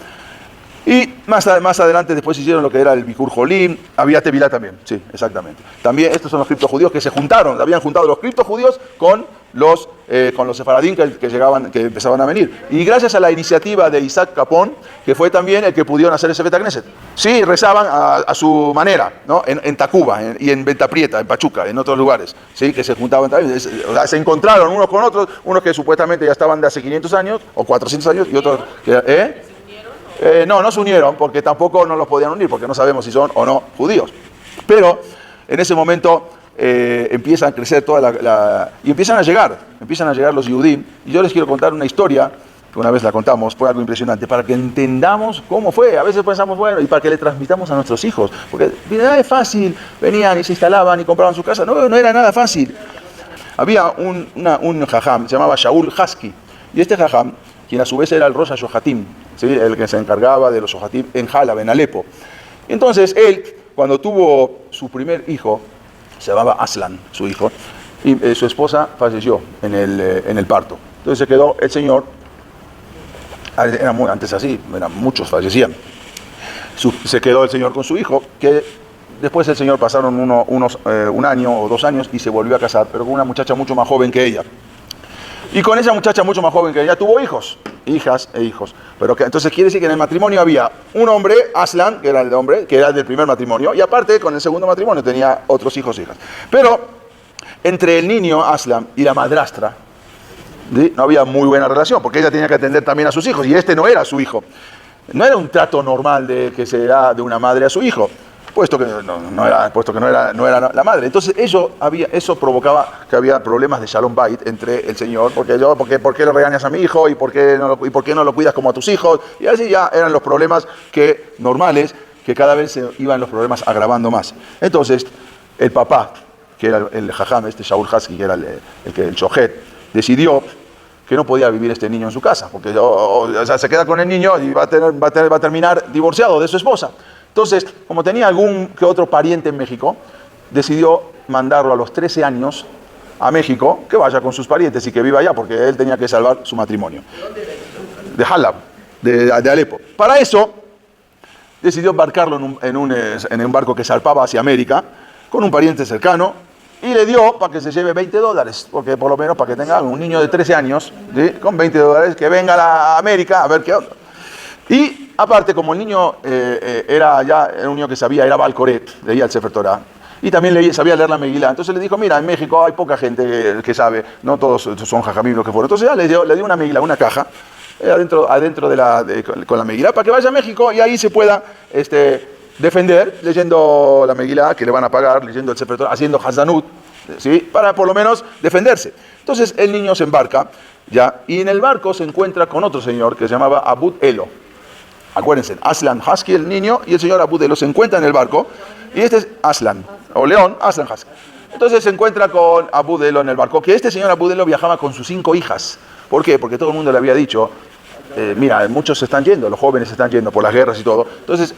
Y más adelante después hicieron lo que era el Bikur Jolim, había Tevilá también, sí, exactamente. También estos son los criptojudíos que se juntaron, habían juntado los criptojudíos con los sefaradín que empezaban a venir. Y gracias a la iniciativa de Isaac Capón, que fue también el que pudieron hacer ese Betacneset. Sí, rezaban a su manera, ¿no? En Tacuba y en Venta Prieta, en Pachuca, en otros lugares, ¿sí? Que se juntaban también. O sea, se encontraron unos con otros, unos que supuestamente ya estaban de hace 500 años o 400 años y otros que... no se unieron porque tampoco no los podían unir, porque no sabemos si son o no judíos. Pero en ese momento empiezan a crecer y empiezan a llegar los Yehudim. Y yo les quiero contar una historia, que una vez la contamos, fue algo impresionante, para que entendamos cómo fue. A veces pensamos, bueno, y para que le transmitamos a nuestros hijos. Porque es fácil, venían y se instalaban y compraban su casa. No era nada fácil. Había un jajam, se llamaba Shaul Hasky, y este jajam, quien a su vez era el Rosh HaShohatim, ¿sí? El que se encargaba de los Shohatim en Halab, en Alepo. Entonces él, cuando tuvo su primer hijo, se llamaba Aslan, su hijo, y su esposa falleció en el parto. Entonces se quedó el señor, antes así, muchos fallecían, se quedó el señor con su hijo, que después el señor pasaron un año o 2 años y se volvió a casar, pero con una muchacha mucho más joven que ella. Y con esa muchacha mucho más joven que ella tuvo hijas e hijos. Pero entonces quiere decir que en el matrimonio había un hombre, Aslan, que era el hombre, que era del primer matrimonio, y aparte con el segundo matrimonio tenía otros hijos e hijas. Pero entre el niño, Aslan, y la madrastra, ¿sí? No había muy buena relación, porque ella tenía que atender también a sus hijos, y este no era su hijo. No era un trato normal que se da de una madre a su hijo, puesto que no era la madre. Entonces eso provocaba que había problemas de Shalom Bait entre el señor, ¿por qué le regañas a mi hijo? ¿Y por qué no lo cuidas como a tus hijos? Y así ya eran los problemas normales, que cada vez se iban los problemas agravando más. Entonces, el papá, que era el jajam, Shaul Hasky, que era el shohet, decidió que no podía vivir este niño en su casa, porque se queda con el niño y va a terminar divorciado de su esposa. Entonces, como tenía algún que otro pariente en México, decidió mandarlo a los 13 años a México, que vaya con sus parientes y que viva allá, porque él tenía que salvar su matrimonio. De Halab, de Alepo. Para eso, decidió embarcarlo en un barco que zarpaba hacia América, con un pariente cercano, y le dio para que se lleve $20, porque por lo menos para que tenga un niño de 13 años, ¿sí? Con $20, que venga a la América a ver qué onda. Y aparte, como el niño era un niño que sabía, era Balcoret, leía el Sefer Torah, y también sabía leer la Megilá, entonces le dijo, mira, en México hay poca gente que sabe, no todos son jajamim los que fueron. Entonces ya le dio una Megilá, una caja, adentro con la Megilá, para que vaya a México y ahí se pueda defender, leyendo la Megilá, que le van a pagar, leyendo el Sefer Torah, haciendo Hazanut, ¿sí? Para por lo menos defenderse. Entonces el niño se embarca, ya, y en el barco se encuentra con otro señor que se llamaba Abud Elo. Acuérdense, Aslan Hasky, el niño, y el señor Abud Elo se encuentran en el barco, y este es Aslan, o León, Aslan Hasky. Entonces se encuentra con Abud Elo en el barco, que este señor Abud Elo viajaba con sus 5 hijas. ¿Por qué? Porque todo el mundo le había dicho, mira, muchos se están yendo, los jóvenes se están yendo por las guerras y todo. Entonces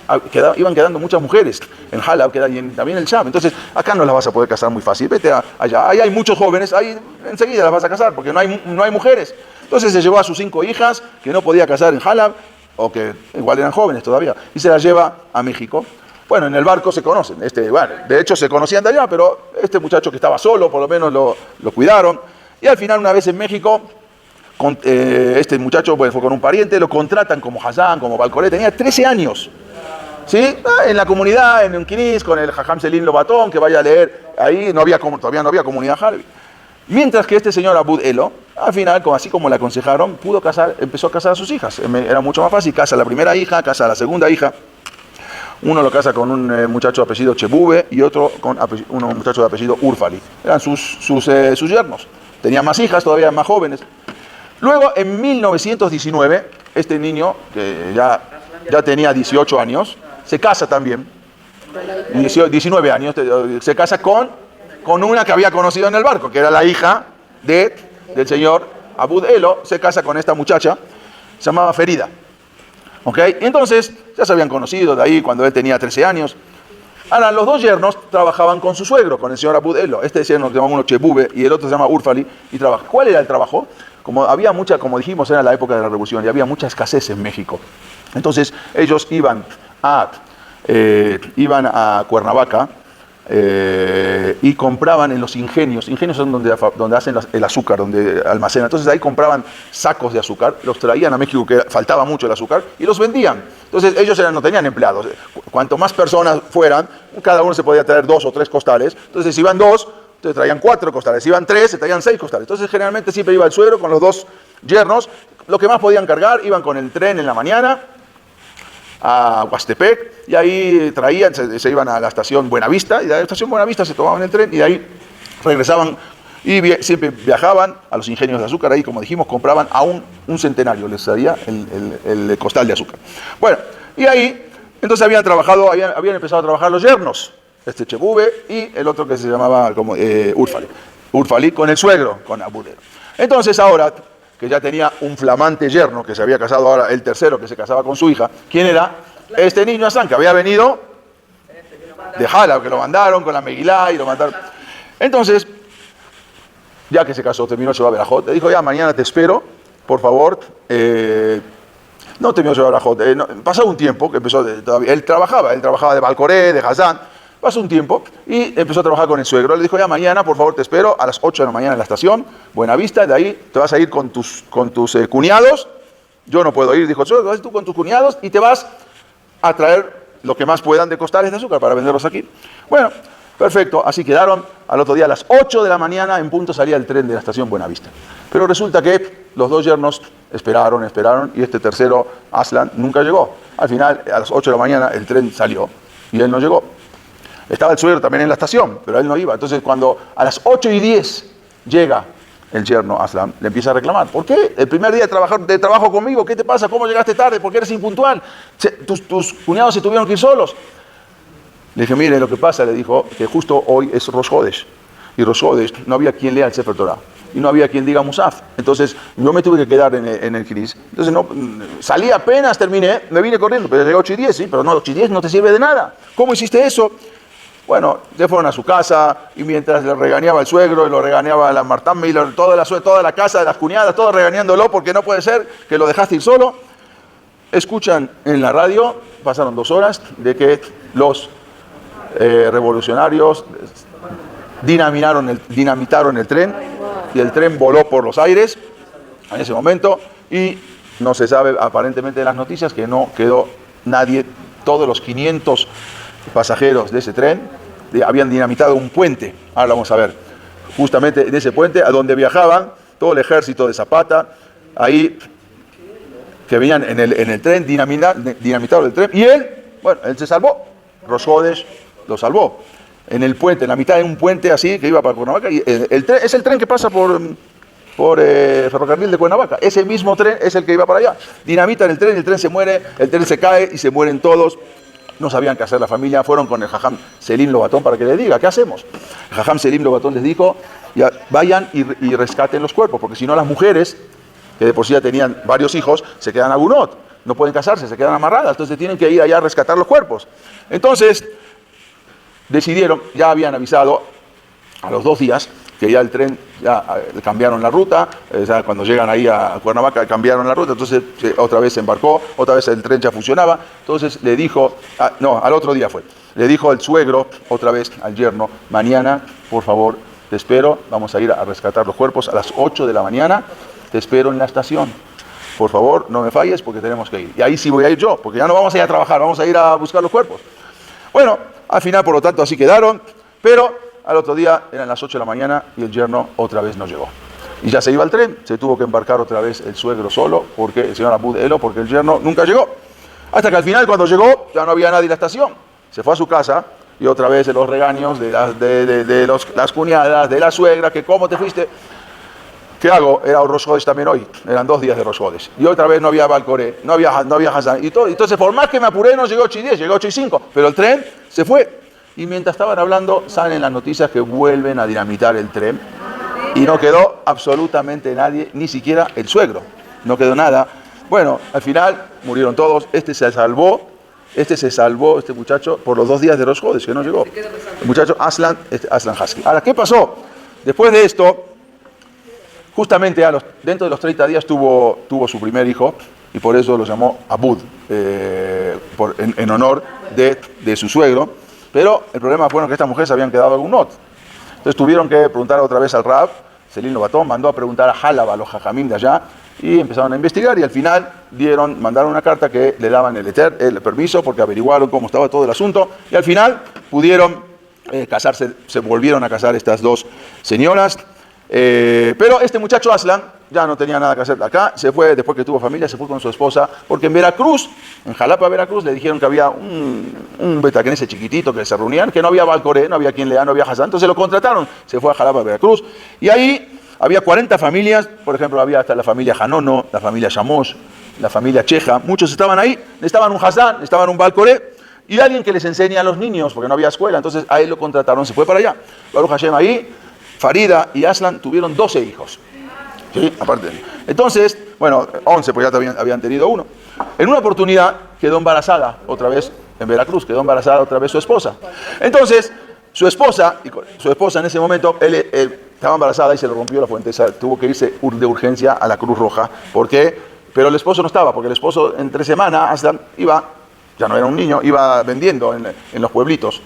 iban quedando muchas mujeres en Halab, y también en el Sham. Entonces acá no las vas a poder casar muy fácil, vete allá. Ahí hay muchos jóvenes, ahí enseguida las vas a casar, porque no hay mujeres. Entonces se llevó a sus 5 hijas, que no podía casar en Halab, o que igual eran jóvenes todavía, y se las lleva a México. Bueno, en el barco se conocen, de hecho se conocían de allá, pero este muchacho que estaba solo, por lo menos lo cuidaron, y al final una vez en México, este muchacho fue con un pariente, lo contratan como Hazán, como Balcoret, tenía 13 años, ¿sí? En la comunidad, en Unquinis, con el Jajam Selim Lobatón, que vaya a leer, ahí todavía no había comunidad Harbi. Mientras que este señor Abud Elo, al final, así como le aconsejaron, empezó a casar a sus hijas. Era mucho más fácil, casa a la primera hija, casa a la segunda hija. Uno lo casa con un muchacho de apellido Chebube y otro con un muchacho de apellido Urfali. Eran sus yernos. Tenía más hijas, todavía más jóvenes. Luego, en 1919, este niño, que ya tenía 18 años, se casa también. 19 años, se casa con una que había conocido en el barco, que era la hija del señor Abud Elo. Se casa con esta muchacha, se llamaba Ferida. ¿Ok? Entonces, ya se habían conocido de ahí cuando él tenía 13 años. Ahora, los dos yernos trabajaban con su suegro, con el señor Abud Elo. Este yerno se llama uno Chebube y el otro se llama Urfali y trabaja. ¿Cuál era el trabajo? Como había mucha, como dijimos, era la época de la revolución y había mucha escasez en México. Entonces, ellos iban a Cuernavaca y compraban en los ingenios. Ingenios son donde hacen el azúcar, donde almacenan. Entonces ahí compraban sacos de azúcar, los traían a México, que faltaba mucho el azúcar, y los vendían. Entonces ellos no tenían empleados. Cuanto más personas fueran, cada uno se podía traer 2 o 3 costales. Entonces si iban 2, entonces traían 4 costales. Si iban 3, se traían 6 costales. Entonces generalmente siempre iba el suegro con los 2 yernos. Lo que más podían cargar, iban con el tren en la mañana a Huastepec, y ahí traían, se iban a la estación Buenavista, y de la estación Buenavista se tomaban el tren, y de ahí regresaban, y siempre viajaban a los ingenios de azúcar, ahí como dijimos, compraban a un centenario, les salía el costal de azúcar. Bueno, y ahí, entonces habían empezado a trabajar los yernos, este Chebube, y el otro que se llamaba como Urfali, con el suegro, con Abudero. Entonces ahora, que ya tenía un flamante yerno, que se había casado ahora, el tercero que se casaba con su hija. ¿Quién era? Este niño Aslan, que había venido de Jala, que lo mandaron con la Megilá y lo mandaron. Entonces, ya que se casó, terminó Sheba Berajot, le dijo, ya, mañana te espero, por favor. No terminó Sheba Berajot, pasó un tiempo, que empezó, él trabajaba de Balcoré, de Hazán. Pasó un tiempo y empezó a trabajar con el suegro. Le dijo, ya mañana, por favor, te espero a las 8 de la mañana en la estación, Buenavista, de ahí te vas a ir con tus cuñados. Yo no puedo ir, dijo el suegro, vas tú con tus cuñados y te vas a traer lo que más puedan de costales de azúcar para venderlos aquí. Bueno, perfecto, así quedaron. Al otro día a las 8 de la mañana en punto salía el tren de la estación Buenavista. Pero resulta que los dos yernos esperaron y este tercero, Aslan, nunca llegó. Al final, a las 8 de la mañana el tren salió y él no llegó. Estaba el suegro también en la estación, pero él no iba. Entonces, cuando a las 8:10 llega el yerno Aslan, le empieza a reclamar. ¿Por qué? El primer día de trabajo conmigo, ¿qué te pasa? ¿Cómo llegaste tarde? ¿Por qué eres impuntual? Tus cuñados se tuvieron que ir solos. Le dije, mire, lo que pasa, le dijo, que justo hoy es Rosh Hodesh. Y Rosh Hodesh no había quien lea el Sefer Torah. Y no había quien diga Musaf. Entonces, yo me tuve que quedar en el Kris. Entonces, salí apenas, terminé, me vine corriendo. Pero llegué a 8:10, sí, pero no, 8:10 no te sirve de nada. ¿Cómo hiciste eso? Bueno, se fueron a su casa y mientras le regañaba el suegro y lo regañaba la Martán y toda la casa de las cuñadas, todos regañándolo porque no puede ser que lo dejaste ir solo, escuchan en la radio, pasaron 2 horas, de que los revolucionarios dinamitaron el tren y el tren voló por los aires en ese momento y no se sabe aparentemente de las noticias que no quedó nadie, todos los 500 pasajeros de ese tren habían dinamitado un puente. Ahora vamos a ver, justamente en ese puente a donde viajaban todo el ejército de Zapata, ahí que venían en el tren, dinamitaron el tren, y él se salvó. Rosh Hodesh lo salvó. En el puente, en la mitad de un puente así que iba para Cuernavaca, y el tren, es el tren que pasa por ferrocarril de Cuernavaca. Ese mismo tren es el que iba para allá. Dinamitan el tren se muere, el tren se cae y se mueren todos. No sabían qué hacer la familia, fueron con el Jajam Selim Lobatón para que le diga, ¿qué hacemos? El Jajam Selim Lobatón les dijo, ya, vayan y rescaten los cuerpos, porque si no las mujeres, que de por sí ya tenían varios hijos, se quedan agunot, no pueden casarse, se quedan amarradas, entonces tienen que ir allá a rescatar los cuerpos. Entonces, decidieron, ya habían avisado a los 2 días, que ya el tren, ya cambiaron la ruta, cuando llegan ahí a Cuernavaca cambiaron la ruta, entonces otra vez se embarcó, otra vez el tren ya funcionaba, entonces le dijo, al otro día le dijo el suegro, otra vez al yerno, mañana, por favor, te espero, vamos a ir a rescatar los cuerpos a las 8 de la mañana, te espero en la estación, por favor, no me falles porque tenemos que ir, y ahí sí voy a ir yo, porque ya no vamos a ir a trabajar, vamos a ir a buscar los cuerpos. Bueno, al final, por lo tanto, así quedaron, pero al otro día eran las 8 de la mañana y el yerno otra vez no llegó. Y ya se iba el tren, se tuvo que embarcar otra vez el suegro solo, porque el señor Abud Elo, porque el yerno nunca llegó. Hasta que al final, cuando llegó, ya no había nadie en la estación. Se fue a su casa y otra vez los regaños de las cuñadas, de la suegra, que cómo te fuiste. ¿Qué hago? Era Rosh Hodesh también hoy, eran 2 días de Rosh Hodesh. Y otra vez no había Balcoré, no había Hazán. Y todo. Entonces, por más que me apuré, no llegó 8:10, llegó 8:05, pero el tren se fue. Y mientras estaban hablando, salen las noticias que vuelven a dinamitar el tren. Y no quedó absolutamente nadie, ni siquiera el suegro. No quedó nada. Bueno, al final murieron todos. Este se salvó Este se salvó, este muchacho, por los 2 días de Rosh Chodesh, que no llegó. El muchacho Aslan Husky. Ahora, ¿qué pasó? Después de esto, justamente dentro de los 30 días tuvo su primer hijo, y por eso lo llamó Abud, en honor de su suegro. Pero el problema fue que estas mujeres habían quedado algún not. Entonces tuvieron que preguntar otra vez al Rab. Selín Lobatón mandó a preguntar a Jalaba, a los jajamim de allá, y empezaron a investigar, y al final mandaron una carta que le daban el permiso, porque averiguaron cómo estaba todo el asunto, y al final pudieron casarse, se volvieron a casar estas 2 señoras. Pero este muchacho Aslan ya no tenía nada que hacer acá, se fue, después que tuvo familia, se fue con su esposa, porque en Veracruz, en Jalapa, Veracruz, le dijeron que había un betacnese chiquitito que se reunían, que no había Balcoré, no había quien lea, no había Hassan, entonces lo contrataron, se fue a Jalapa, Veracruz, y ahí había 40 familias, por ejemplo, había hasta la familia Janono, la familia Shamosh, la familia Cheja, muchos estaban ahí, necesitaban un Hassan, necesitaban un Balcoré, y alguien que les enseñe a los niños, porque no había escuela, entonces ahí lo contrataron, se fue para allá. Baruch Hashem ahí, Farida y Aslan tuvieron 12 hijos. ¿Sí? Aparte. Entonces, 11, pues ya habían tenido uno. En una oportunidad quedó embarazada otra vez en Veracruz, quedó embarazada otra vez su esposa. Entonces, su esposa en ese momento, él estaba embarazada y se le rompió la fuente, tuvo que irse de urgencia a la Cruz Roja. ¿Por qué? Pero el esposo no estaba, porque el esposo en 3 semanas, Aslan ya no era un niño, iba vendiendo en los pueblitos.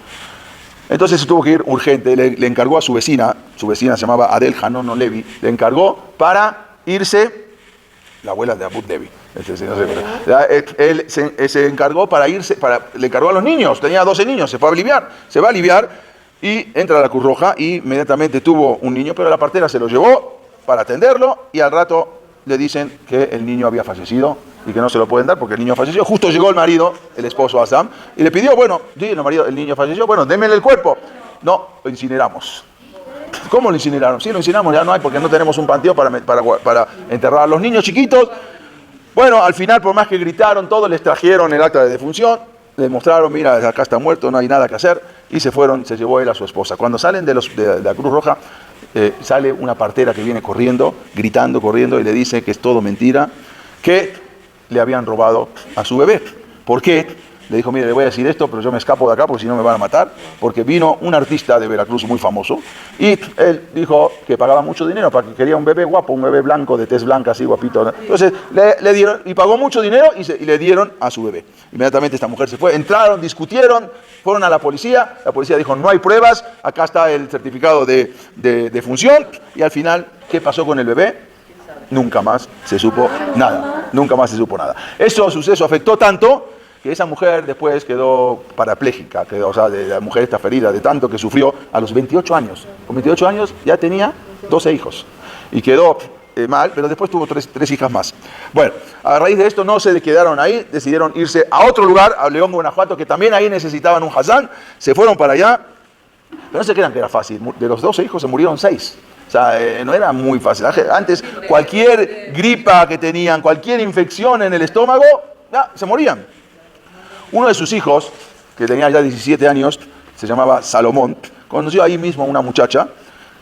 Entonces se tuvo que ir urgente, le encargó a su vecina se llamaba Adel Hanono Levi, le encargó para irse, la abuela de Abud Levi, él se encargó para irse, le encargó a los niños, tenía 12 niños, se va a aliviar y entra a la Cruz Roja y inmediatamente tuvo un niño, pero la partera se lo llevó para atenderlo y al rato le dicen que el niño había fallecido y que no se lo pueden dar porque el niño falleció. Justo llegó el marido, el esposo Asam, y le pidió, el niño falleció, démele el cuerpo. No, lo incineramos. ¿Cómo lo incineraron? Sí, lo incineramos, ya no hay porque no tenemos un panteón para enterrar a los niños chiquitos. Al final, por más que gritaron, todos les trajeron el acta de defunción, le mostraron, mira, acá está muerto, no hay nada que hacer, y se llevó él a su esposa. Cuando salen de la Cruz Roja, sale una partera que viene corriendo, corriendo, y le dice que es todo mentira, que le habían robado a su bebé. ¿Por qué? Le dijo, mire, le voy a decir esto, pero yo me escapo de acá porque si no me van a matar, porque vino un artista de Veracruz muy famoso y él dijo que pagaba mucho dinero para que quería un bebé guapo, un bebé blanco, de tez blanca, así guapito. Entonces le dieron, y pagó mucho dinero y le dieron a su bebé. Inmediatamente esta mujer se fue, entraron, discutieron, fueron a la policía dijo, no hay pruebas, acá está el certificado de función, y al final, ¿qué pasó con el bebé? Nunca más se supo nada. Ese suceso afectó tanto que esa mujer después quedó parapléjica, la mujer está ferida de tanto que sufrió a los 28 años. Con 28 años ya tenía 12 hijos y quedó mal, pero después tuvo tres hijas más. A raíz de esto no se quedaron ahí, decidieron irse a otro lugar, a León, Guanajuato, que también ahí necesitaban un Hassan, se fueron para allá, pero no se crean que era fácil. De los 12 hijos se murieron 6. No era muy fácil. Antes, cualquier gripa que tenían, cualquier infección en el estómago, se morían. Uno de sus hijos, que tenía ya 17 años, se llamaba Salomón, conoció ahí mismo a una muchacha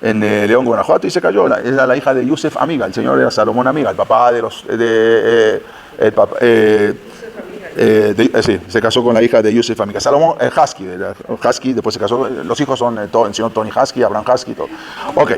en León, Guanajuato, y se cayó. Era la hija de Yusef Amiga, el señor era Salomón Amiga, el papá se casó con la hija de Yusef Amiga. Salomón Husky, después se casó, los hijos son el señor Tony Husky, Abraham Husky, todo. Ok.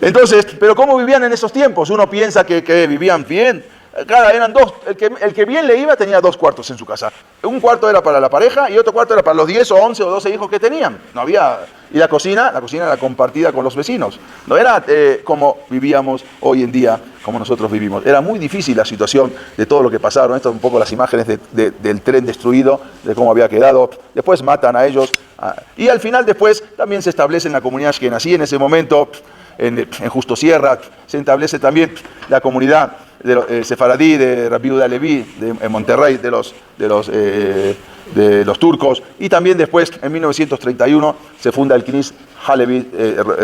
Entonces, pero ¿cómo vivían en esos tiempos? Uno piensa que vivían bien. Claro, eran 2, el que bien le iba tenía 2 cuartos en su casa. Un cuarto era para la pareja y otro cuarto era para los 10 o 11 o 12 hijos que tenían. No había, y la cocina era compartida con los vecinos. No era como vivíamos hoy en día, como nosotros vivimos. Era muy difícil la situación de todo lo que pasaron. Estas son un poco las imágenes del tren destruido, de cómo había quedado. Después matan a ellos. Y al final después también se establece en la comunidad ashkenazí en ese momento, en Justo Sierra, se establece también la comunidad sefaradí de Rabbi Yehuda Leví, en Monterrey, de los turcos, y también después, en 1931, se funda el Knis Halevi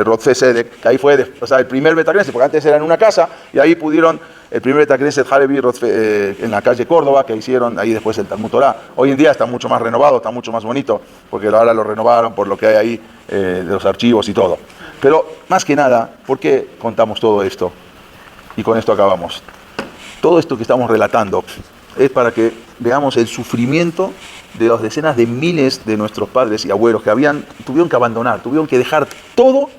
Rodfe Sedek, que ahí fue el primer Betacneset, porque antes era en una casa, y ahí pudieron, el primer Betacneset Halevi Rodfe, en la calle Córdoba, que hicieron ahí después el Talmud Torah. Hoy en día está mucho más renovado, está mucho más bonito, porque ahora lo renovaron por lo que hay ahí, de los archivos y todo. Pero, más que nada, ¿por qué contamos todo esto? Y con esto acabamos. Todo esto que estamos relatando es para que veamos el sufrimiento de las decenas de miles de nuestros padres y abuelos que tuvieron que abandonar, tuvieron que dejar todo,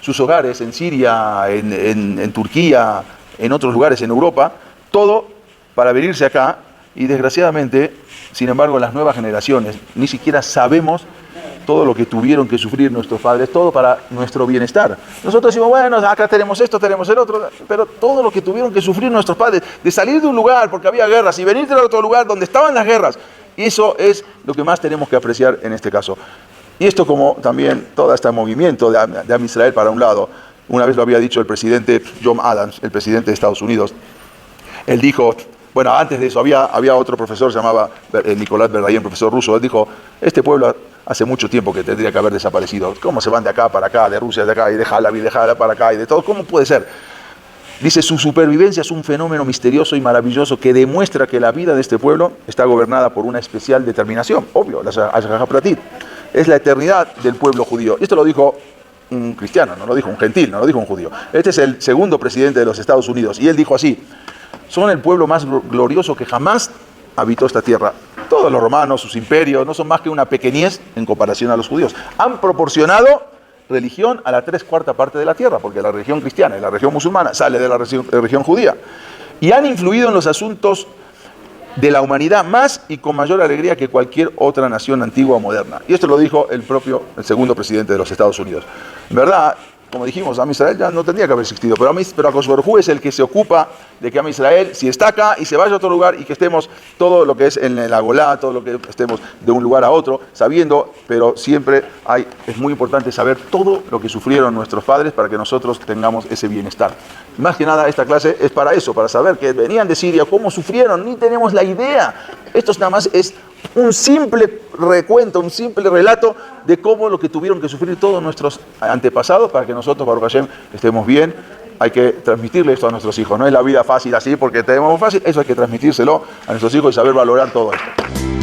sus hogares en Siria, en Turquía, en otros lugares en Europa, todo para venirse acá, y desgraciadamente, sin embargo, las nuevas generaciones ni siquiera sabemos todo lo que tuvieron que sufrir nuestros padres, todo para nuestro bienestar. Nosotros decimos, bueno, acá tenemos esto, tenemos el otro, pero todo lo que tuvieron que sufrir nuestros padres, de salir de un lugar porque había guerras y venir de otro lugar donde estaban las guerras, y eso es lo que más tenemos que apreciar en este caso. Y esto, como también todo este movimiento de Am Israel para un lado, una vez lo había dicho el presidente John Adams, el presidente de Estados Unidos. Él dijo, bueno, antes de eso había otro profesor, se llamaba Nicolás Verdayen, profesor ruso. Él dijo, este pueblo hace mucho tiempo que tendría que haber desaparecido. ¿Cómo se van de acá para acá, de Rusia de acá, y de Halabi, de Hala para acá, y de todo? ¿Cómo puede ser? Dice, su supervivencia es un fenómeno misterioso y maravilloso que demuestra que la vida de este pueblo está gobernada por una especial determinación. Obvio, la Hashgacha Pratit. Es la eternidad del pueblo judío. Y esto lo dijo un cristiano, no lo dijo un gentil, no lo dijo un judío. Este es el segundo presidente de los Estados Unidos, y él dijo así: son el pueblo más glorioso que jamás habitó esta tierra. Todos los romanos, sus imperios, no son más que una pequeñez en comparación a los judíos. Han proporcionado religión a la 3/4 parte de la tierra, porque la religión cristiana y la religión musulmana sale de la religión judía. Y han influido en los asuntos de la humanidad más y con mayor alegría que cualquier otra nación antigua o moderna. Y esto lo dijo el segundo presidente de los Estados Unidos. En verdad, como dijimos, Am Israel ya no tendría que haber existido, pero Akadosh Baruj Hu es el que se ocupa de que Am Israel, si está acá y se vaya a otro lugar, y que estemos todo lo que es en la Golá, todo lo que estemos de un lugar a otro, sabiendo, pero siempre es muy importante saber todo lo que sufrieron nuestros padres para que nosotros tengamos ese bienestar. Más que nada, esta clase es para eso, para saber que venían de Siria, cómo sufrieron, ni tenemos la idea. Esto nada más es un simple recuento, un simple relato de cómo lo que tuvieron que sufrir todos nuestros antepasados para que nosotros, Baruch Hashem, estemos bien. Hay que transmitirle esto a nuestros hijos. No es la vida fácil así porque tenemos fácil, eso hay que transmitírselo a nuestros hijos y saber valorar todo esto.